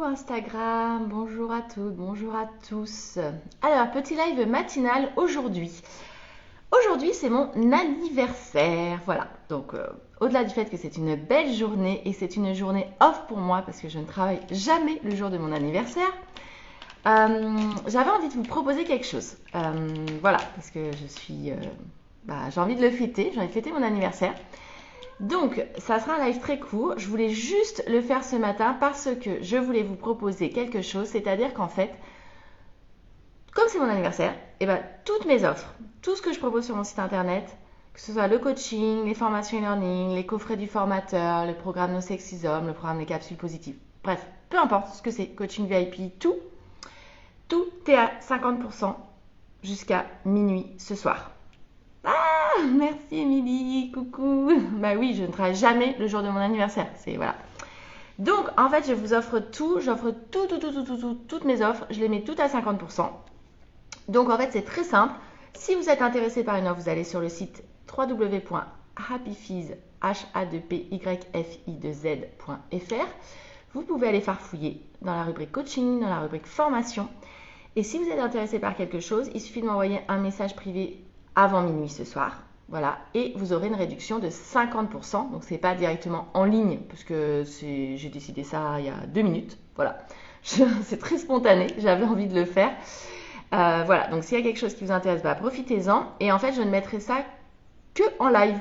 Instagram, bonjour à toutes, bonjour à tous. Alors, petit live matinal aujourd'hui. Aujourd'hui, c'est mon anniversaire, voilà. Donc, au-delà du fait que c'est une belle journée et c'est une journée off pour moi parce que je ne travaille jamais le jour de mon anniversaire, j'avais envie de vous proposer quelque chose. Voilà, parce que j'ai envie de le fêter, j'ai envie de fêter mon anniversaire. Donc, ça sera un live très court. Je voulais juste le faire ce matin parce que je voulais vous proposer quelque chose. C'est-à-dire qu'en fait, comme c'est mon anniversaire, toutes mes offres, tout ce que je propose sur mon site internet, que ce soit le coaching, les formations e-learning, les coffrets du formateur, le programme No Sexism, le programme des capsules positives, bref, peu importe ce que c'est, coaching VIP, tout est à 50% jusqu'à minuit ce soir. Merci Émilie, coucou. Bah oui, je ne travaille jamais le jour de mon anniversaire. Voilà. Donc en fait, je vous offre tout, j'offre toutes mes offres, je les mets toutes à 50%. Donc en fait, c'est très simple. Si vous êtes intéressé par une offre, vous allez sur le site www.happyfees.fr. Vous pouvez aller farfouiller dans la rubrique coaching, dans la rubrique formation. Et si vous êtes intéressé par quelque chose, il suffit de m'envoyer un message privé avant minuit ce soir. Voilà, et vous aurez une réduction de 50%. Donc, ce n'est pas directement en ligne, parce que j'ai décidé ça il y a 2 minutes. Voilà, c'est très spontané, j'avais envie de le faire. Voilà, donc s'il y a quelque chose qui vous intéresse, profitez-en. Et en fait, je ne mettrai ça que en live.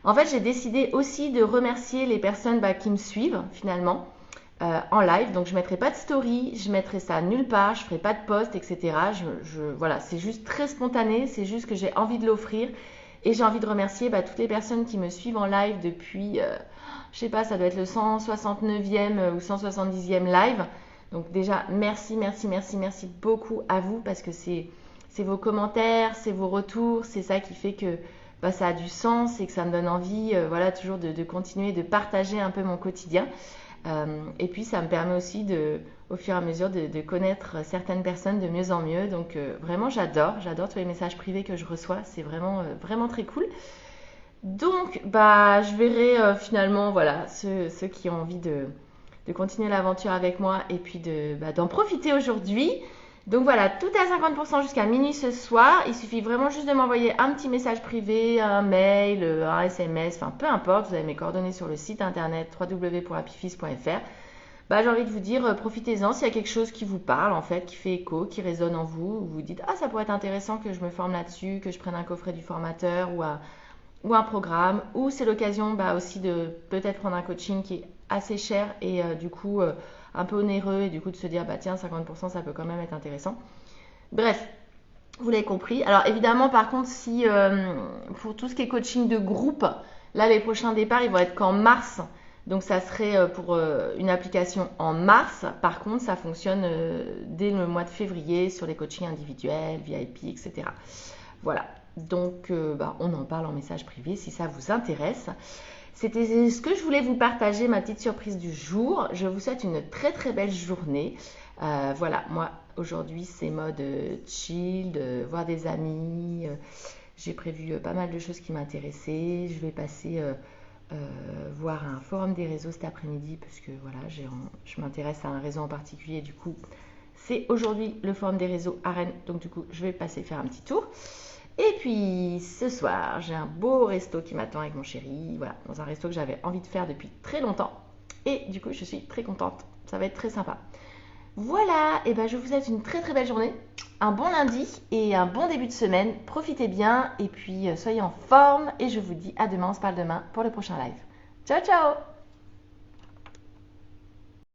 En fait, j'ai décidé aussi de remercier les personnes qui me suivent finalement en live. Donc, je ne mettrai pas de story, je mettrai ça nulle part, je ne ferai pas de post, etc. Voilà, c'est juste très spontané, c'est juste que j'ai envie de l'offrir. Et j'ai envie de remercier toutes les personnes qui me suivent en live depuis, je sais pas, ça doit être le 169e ou 170e live. Donc déjà, merci beaucoup à vous parce que c'est vos commentaires, c'est vos retours, c'est ça qui fait que ça a du sens et que ça me donne envie voilà, toujours de continuer de partager un peu mon quotidien. Et puis ça me permet aussi au fur et à mesure de connaître certaines personnes de mieux en mieux. Donc vraiment j'adore tous les messages privés que je reçois, c'est vraiment très cool. Donc je verrai finalement voilà, ceux qui ont envie de continuer l'aventure avec moi et puis d'en profiter aujourd'hui. Donc voilà, tout est à 50% jusqu'à minuit ce soir. Il suffit vraiment juste de m'envoyer un petit message privé, un mail, un SMS, enfin peu importe. Vous avez mes coordonnées sur le site internet www.happyfees.fr. J'ai envie de vous dire, profitez-en s'il y a quelque chose qui vous parle en fait, qui fait écho, qui résonne en vous. Vous vous dites, ça pourrait être intéressant que je me forme là-dessus, que je prenne un coffret du formateur ou un programme. Ou c'est l'occasion aussi de peut-être prendre un coaching qui est assez cher et du coup un peu onéreux et du coup de se dire tiens 50% ça peut quand même être intéressant. Bref, vous l'avez compris. Alors évidemment par contre si pour tout ce qui est coaching de groupe, là les prochains départs ils vont être qu'en mars. Donc ça serait pour une application en mars. Par contre ça fonctionne dès le mois de février sur les coachings individuels, VIP, etc. Voilà. Donc on en parle en message privé si ça vous intéresse. C'était ce que je voulais vous partager, ma petite surprise du jour. Je vous souhaite une très très belle journée. Voilà, moi aujourd'hui c'est mode chill, voir des amis. J'ai prévu pas mal de choses qui m'intéressaient. Je vais passer voir un forum des réseaux cet après-midi parce que voilà, je m'intéresse à un réseau en particulier. Du coup, c'est aujourd'hui le forum des réseaux à Rennes. Donc du coup, je vais passer faire un petit tour. Et puis ce soir, j'ai un beau resto qui m'attend avec mon chéri, voilà, dans un resto que j'avais envie de faire depuis très longtemps. Et du coup, je suis très contente, ça va être très sympa. Voilà, et je vous souhaite une très très belle journée, un bon lundi et un bon début de semaine. Profitez bien et puis soyez en forme et je vous dis à demain, on se parle demain pour le prochain live. Ciao ciao!